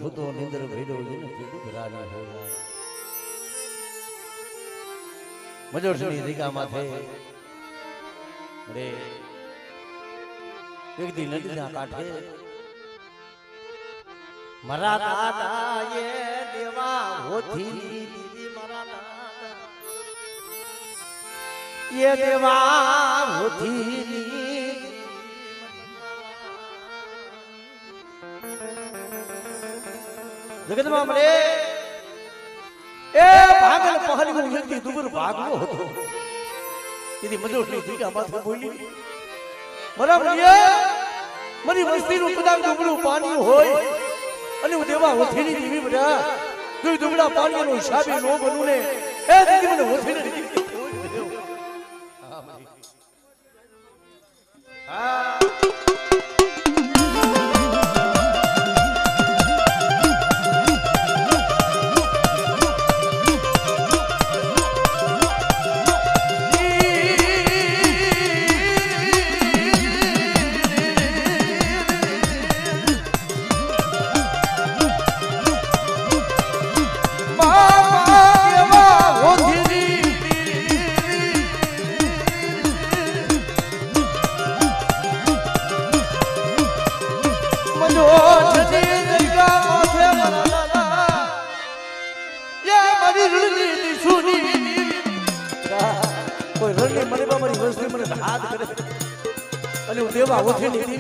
भूतो निंद्र भेदो जिन पीड़ित राजा होगा मजोरनी दिगा माथे रे एक दिन नदी ना काठे मरा दादा ये देवा होती दीदी मरा दादा ये देवा होती जगत में मरे ए भागल पहल को व्यक्ति दुबर भागलो होतो यदि मजोरनी दिगा माथे बोली मरा मरिया मरी वस्ती नु कदाच दुबळू पानी होय અને હું દેવા હોથીની દીવી બડા તું દુબળા પાણીનો હિસાબે નો બનુ ને એ દીદી મને હોથીને દીવી હા મરી હા देवा होती नहीं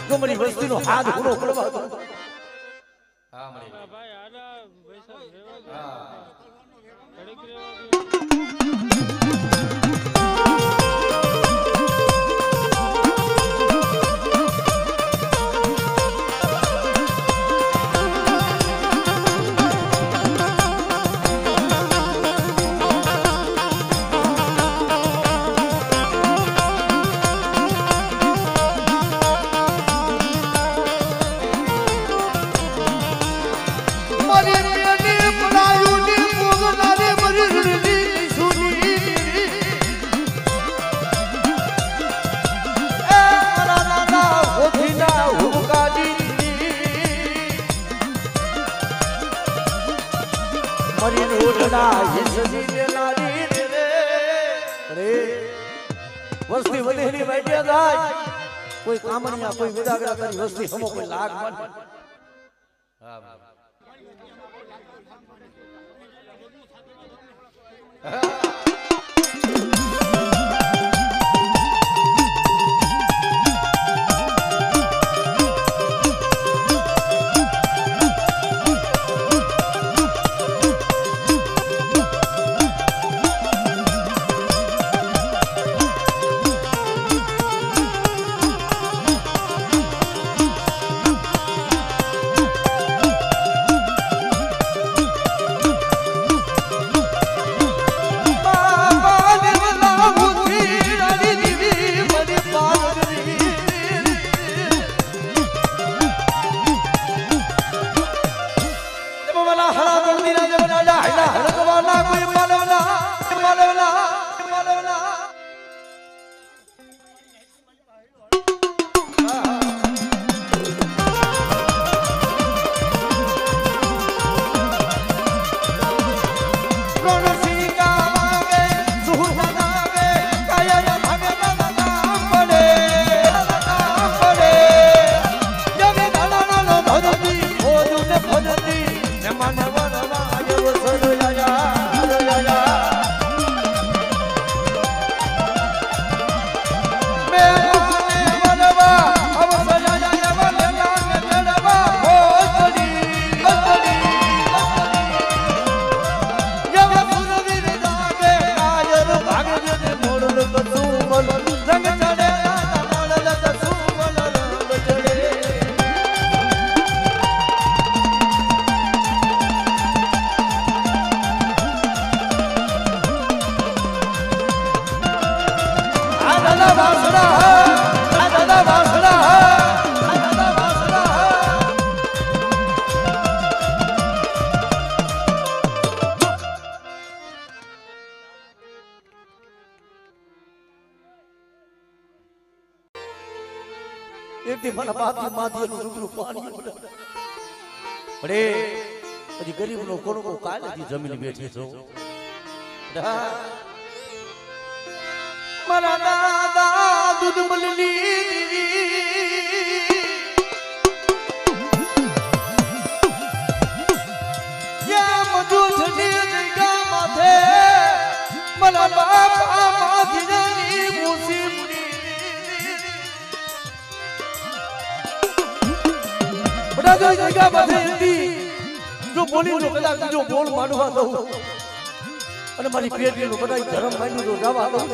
जो मेरी वस्ती नो हाथ हुनो करवा दो हां मरी भाई आजा वैसा देवा हां खड़ी वस्ती वधेली बैठिया जाय कोई कामनिया कोई विदागरा करी वस्ती हमो कोई लाग मन हां एक दिन मन बात माती रुद्र पानी પડે પછી ગરીબનો કોનો કાલેથી જમીન બેઠી છો મારા દાદા દૂધ મલની યા મજૂર છડી જગ્યા માથે મારા બાપા માધીની મુસીબતી બડા જો જગ્યા માથે હતી જો બોલી જો કદાચ જો બોલ માંડવા દઉં અને મારી પેટીનું બધા ધર્મ માંડ્યું તો જવા દઉં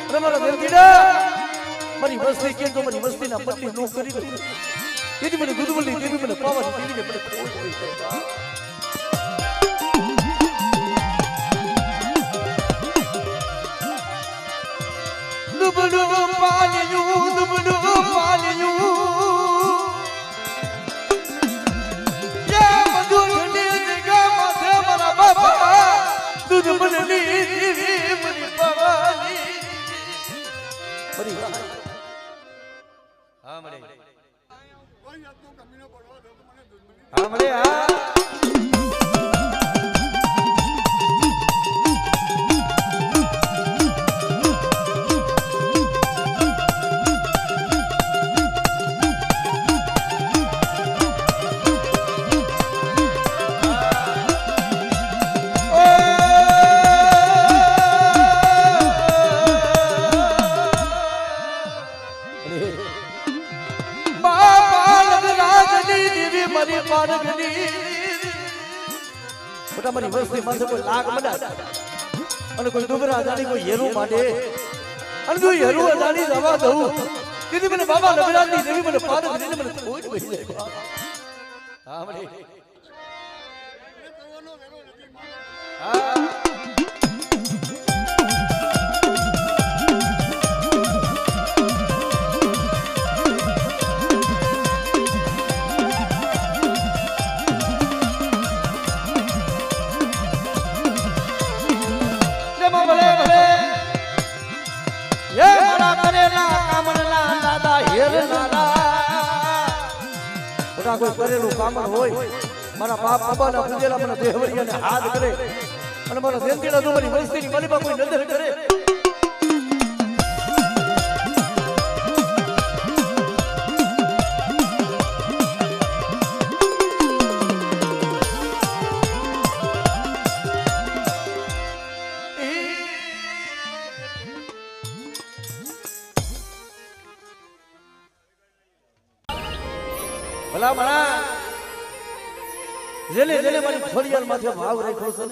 અને મારા દેવકીડા મારી મસ્તી કેમ તો મારી મસ્તીના પત્ની નો કરી દઉં તેથી મને દૂધવલી દેવી મને પાવાની દેવીને મને ખોટ હોય છે દુબડું પાલ્યું દૂધ મલની દેવી મને પાવાની બરી હા મળે હા મળે હા મારી વસ્તી માથે કોઈ લાગ મડા અને કોઈ દુબરા જાણી કોઈ હેરું માંડે અને જો હેરું જાણી જવા દઉં દીદી મને બાબા નવરાત્રી દેવી મને પાદ દીને મને કોઈ બેસી જાય હા મને હા કોઈ કરેલું કામણ હોય મારા બાપ બાબાના પૂજેલા મને દેહવરિયાને હાથ કરે અને મારા દેંતીડા જો મારી વસ્તીની મારી કોઈ નજર કરે ભલા ભલા જેને જેને મારી ફરિયાદ માથે ભાવ રાખ્યો છે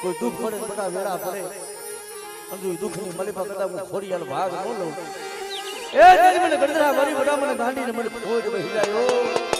કોઈ દુઃખ પડે બધા વેળા પડે અંજુ દુઃખની મલિપા કરતા હું ફરિયાદ ભાગ ન લઉં એ જેને મને ગડદરા મારી બધા મને ગાંડીને મને ફોડ બેહી જાયો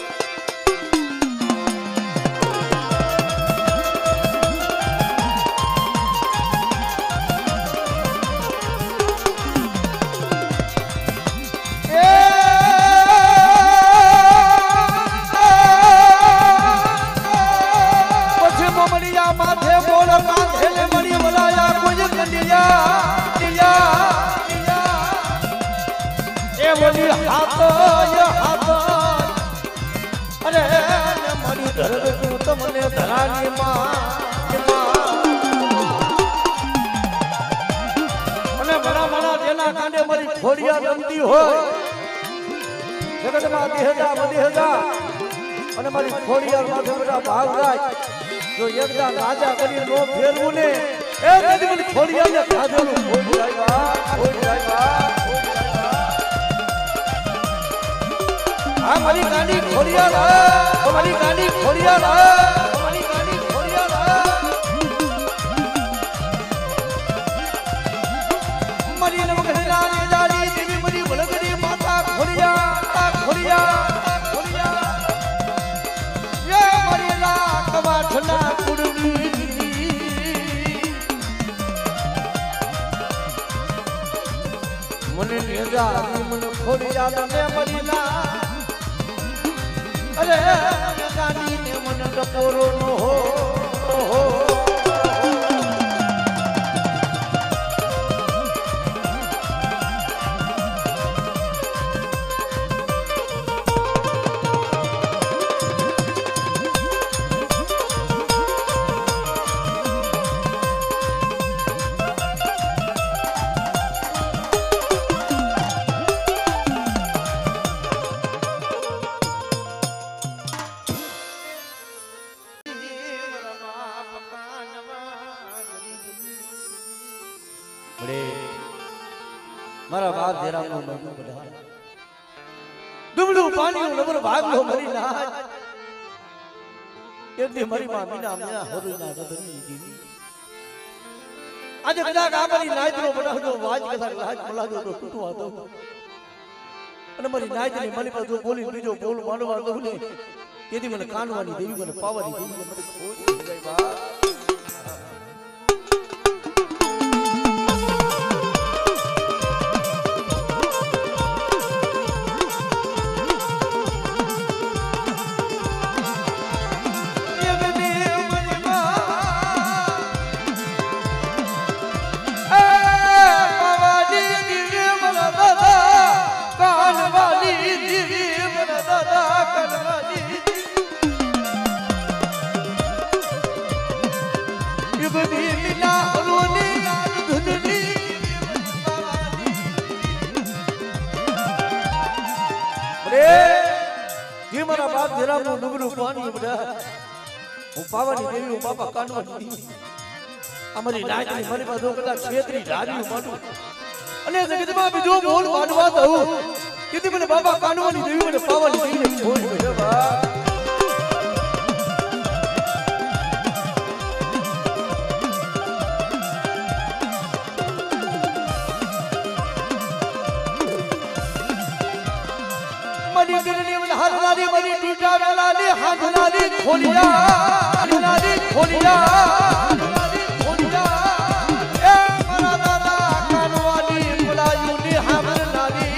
ખોડિયા રમતી હોય જગતમાં દેહજા બધેહજા અને મારી ખોડિયા માથે બધા ભાગ જાય જો એકદા રાજા કરી નો ફેરવું ને એ કદી મને ખોડિયાને ખાધેલું ખોડ જાય આ મારી ગાડી ખોડિયા મારી ગાડી ખોડિયા મારી ગાડી ખોડિયા મારી નવગઢના મને નેજા મને ખોડિયા ને મરીના અરે ગાડી ને મને ટપોરો નો હો देरा नो मनु बड़ा दुबलू पानी नो नबर भाग लो मरी ना एक दी मरी मां मीना मीना होरी ना गदनी दीदी आज कदा का मरी नाइट नो बड़ा जो वाज के साथ लाज मला जो टूटू आतो અને મારી નાયતની મની પર જો બોલી બીજો બોલ માનવા દઉં ને તેથી મને કાનવાની દેવી મને પાવાની દેવી મને ખોજ થઈ જાય બા પાવાની દેવી બાપા કાનવાની અમારી નાયતની મને પાછો કદાચ ક્ષેત્રી રાજી માનું અને જગતમાં બીજો બોલ માનવા દઉં તેથી મને બાપા કાનવાની દેવી મને પાવાની દેવી ખોજ છે બા मनी गिरनी में हरनाली मनी टूटा वाली हाथनाली खोलिया हाथनाली खोलिया खोलिया ए मरा दादा कानवाली बुलायूनी हमरनाली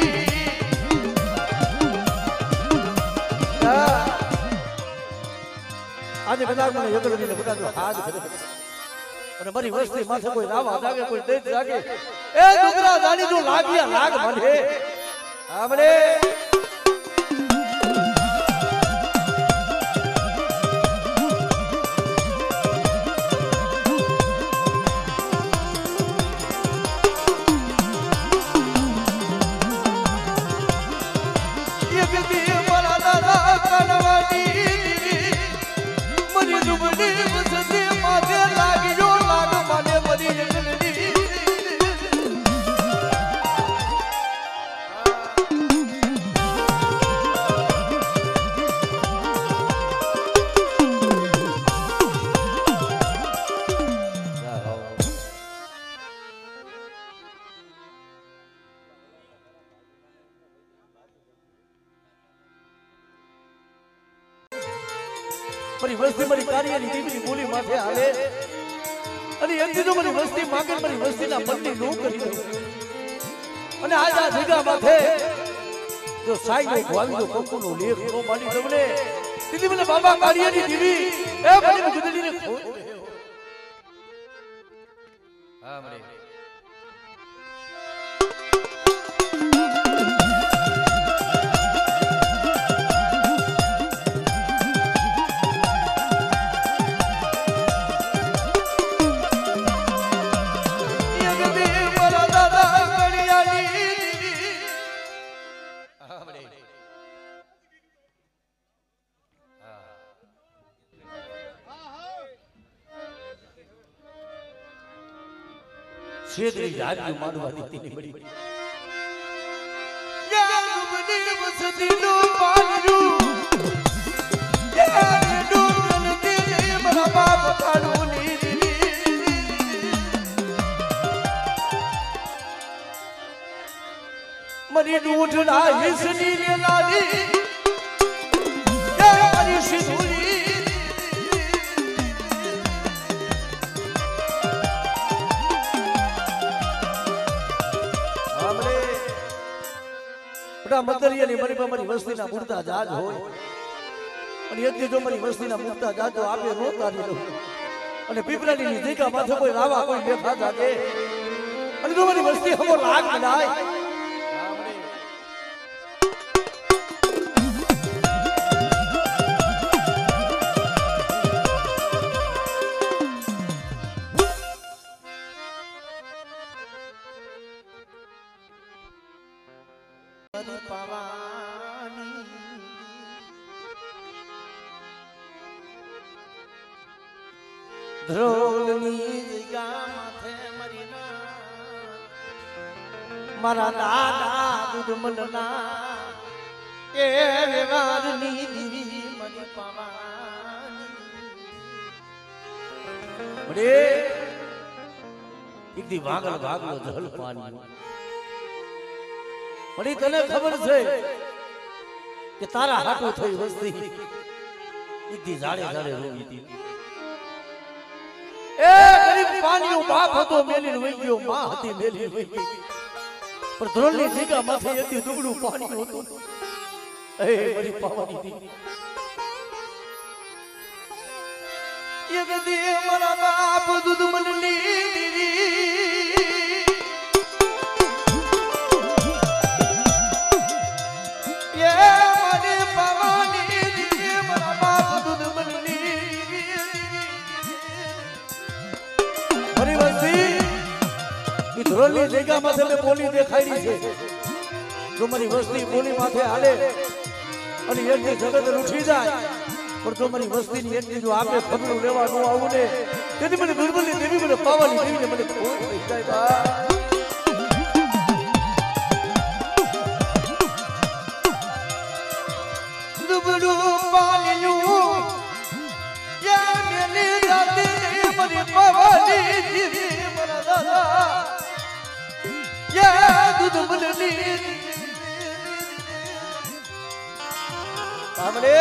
आज कदा में एकलो ने बता जो हाथ करे અને મારી વસ્તી માથે કોઈ રાવા જાગે કોઈ દેત જાગે એ ડુગરા દાની જો લાગિયા લાગ મને આમરે મારી વસ્તી મારી કાર્યની દેવીની બોલી માથે આવે અને એથી જો મારી વસ્તી માંગે મારી વસ્તીના મનની નો કરી દઉં અને આજ આ જગ્યા માથે જો સાઈનો ભાવી જો કંકુનો લેખ નો માની દઉં ને તેથી મને બાબા કાર્યની દેવી એ મને ગુદડીને ખોજ હા મને ક્ષેત્રી રાજી માનવા દીધી બડી યા મને વસતીનો પાલરું યા ડોગન દે મારા બાપ કાળુની મરી ડૂઢના હિસની લેલાની યા મારી સિંદૂરી મતરિયાની મરી પર મારી વસ્તીના મૂર્તા જાજ હોય અને એક જો મારી વસ્તીના મૂર્તા જાજ તો આપે નો તારી દઉં અને પીપરાની દીકા માથે કોઈ રાવા કોઈ બેઠા જાગે અને જો મારી વસ્તી હમો લાગ બનાય ધ્રોલની જગ્યા માથે મરી મારા દાદા દુધમલના એ વ્યવહારની દીવી મની પાવાની બડે એક દી વાગલ ભાગલો જલ પાણી બડી તને ખબર છે કે તારા હાટો થઈ વસ્તી એક દી જાડે જાડે રોવી હતી એ ગરીબ પાણીનો બાપ હતો મેલીને વઈ ગયો માં હતી મેલીને વઈ ગઈ પણ ધોળની જગ્યા માથે એથી દુગડું પાણી હતું એ બધી પાવાની હતી એક દી મારા બાપ દૂધ મલની ધોળની જગ્યા માથે મેં બોલી દેખાડી છે જો મારી વસ્તી બોલી માથે હાલે અને એકની જગત રૂઠી જાય પણ જો મારી વસ્તીની એકની જો આપણે ખબરું લેવા ન આવું ને તેથી મને દુર્બલની દેવી મને પાવાની દેવીને મને ખોટ થઈ જાય બા દુબળું પાણીનું યા મેલી જાતે મને પાવાની દેવી મારા દાદા દૂધ મલની સાંભળે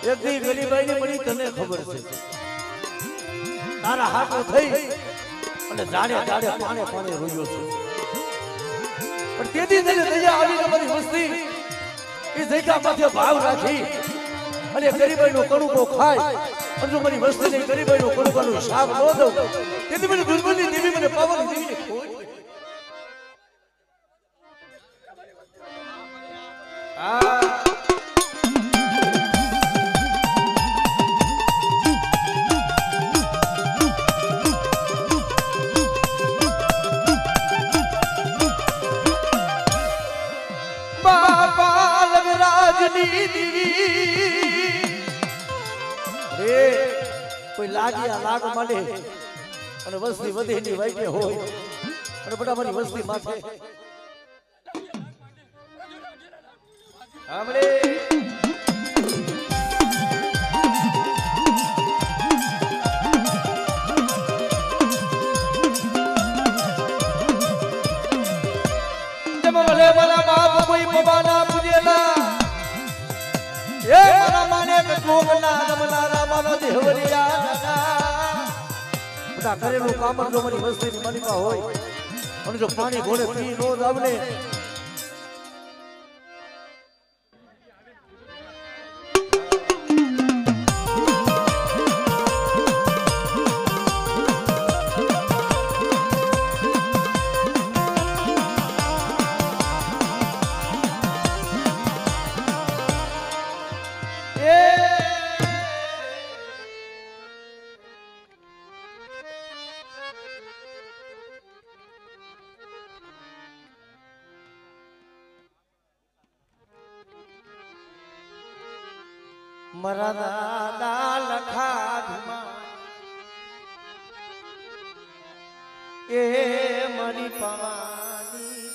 એક દી વેલીબાઈ ની મળી તને ખબર છે તારા હાથો થઈ અને જાડે જાડે પાણે પાણે રોયો છે પણ તેથી તને દયા આવી મારી વસ્તી એ જગ્યા માથે ભાવ રાખી અને ગરીબાઈ નો કડુકો ખાય અને જો મારી વસ્તી ને ગરીબાઈ નો કડુકાનો હિસાબ ન દઉં તેથી મને દુર્બલની દેવી મને પાવાની દેવી ખોટ કોઈ લાગ્યા લાગ મળે અને વસ્તી વધે ની વાગ્ય હોય અને બધા મારી વસ્તી માથે આમળે જમ ભલે મારા બાપ કોઈ પવાના પૂજેલા એ મારા માને કે જોગના રમનારા માનો દેવરિયા બધા કરેલું કામ જો મારી વસ્તીની માલિકા હોય અને જો પાણી ઘોડે પી નો દાવને મારા દાદા લખાધમાં એ મારી પાવાની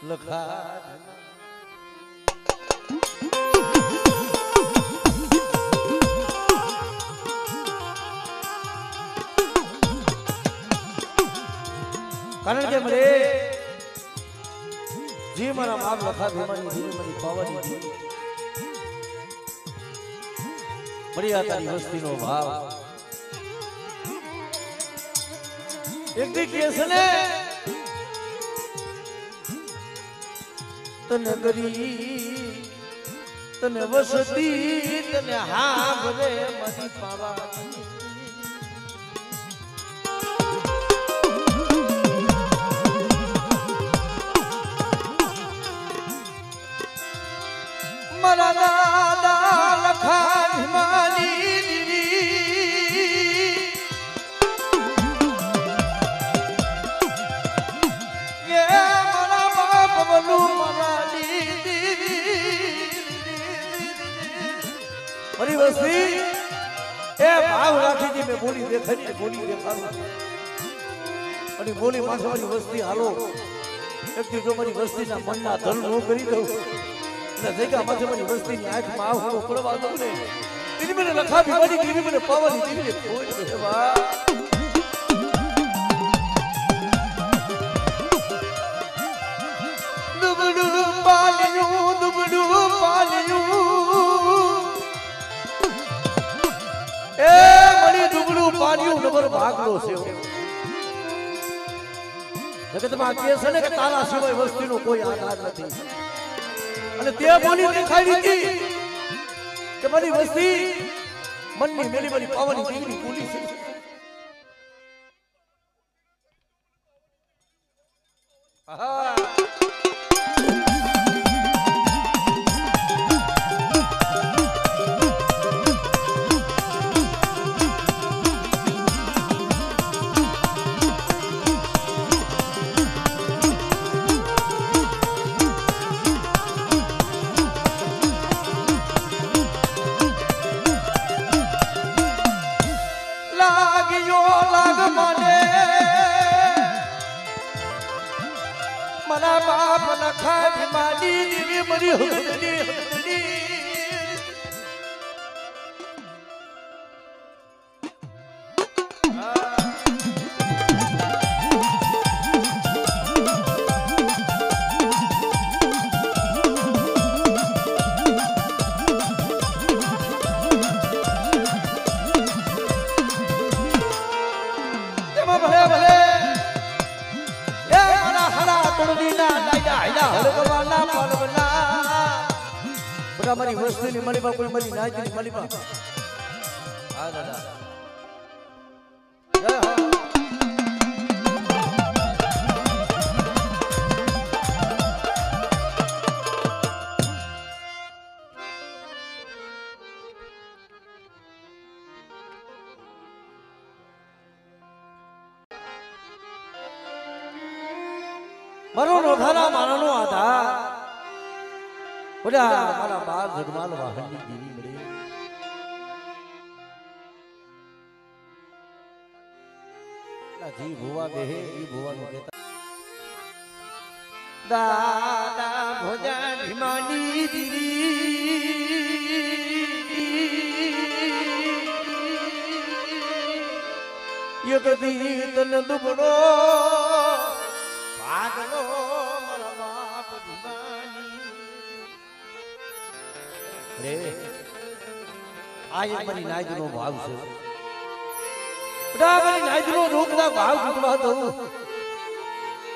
લખાધમાં કારણ કે મને જી મારા બાપ લખાધમાની જીવી મારી પાવાની જીવી મળ્યા તારી વસ્તીનો ભાવ એક દી કેસ ને તને ગરી તને વસતી તને હા ભરે મારી પાવાની મારા દાદા લખાધમાની એ મારા બાપ બોલું મારા મારી વસ્તી એ ભાવ રાખી મેં બોલી દેખાડી બોલી દેખાડું અને બોલી માથાની વસ્તી હાલો એક દી જો મારી વસ્તીના મનના ધન નો કરી દઉં અને જગ્યા માથાની વસ્તીની આંખમાં આવું પડવા દઉં ને એની મને લખાવી પડી એની મને પાવાની દીકરી કોઈ બેવા દુબડું પાલ્યું એ મળી દુબડું પાલ્યું નબર ભાગલો છે જગતમાં કે છે ને કે તારા સિવાય વસ્તીનો કોઈ આધાર નથી અને તે બોલી દેખાડી હતી કે મારી વસ્તી મનની મેલી મારી પાવાની દીકરી બોલી છે આહા मना बाप नखा मानी दिवी मरी हुकनी भले भले મારી વસ્તુની મળી કોઈ મળી નાચની મળી હા દાદા જય હો મારો રોધાના મારાનો આધાર ઓલા મારા બાર જગમાલ વાહનની દેવી મળે જી ભુવા બેહે ઈ ભુવાનું કહેતા દાદા ભોજા ભીમાની દીવી એક દી તન દુબડો ભાગલો મારા બાપ ભીમાની રે આ એક મારી નાજનો ભાવ છે મારી નાજનો રોગના ભાવ કૂટવા દઉં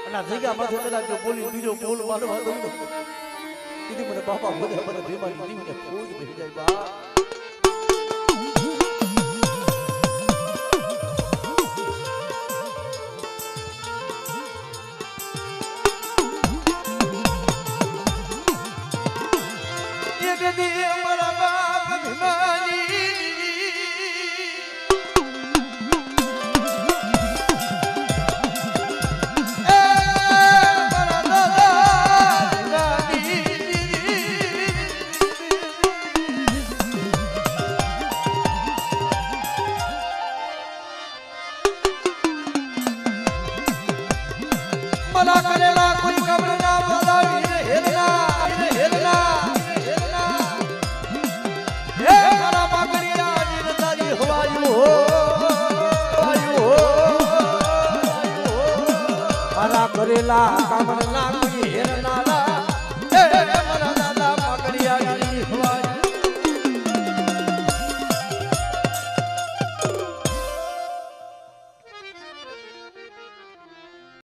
અને જગ્યા માથે પેલા જો બોલી બીજો બોલ મારવા દઉં કીધું મને બાપા મને ભીમાની દીવીને ખોજ બેસી જાય બા मला करेला कोई कब्र ना वाला वीर हेलना हे मारा पाकड़िया वीर तारी हवायु हो मारा करेला कब्र ना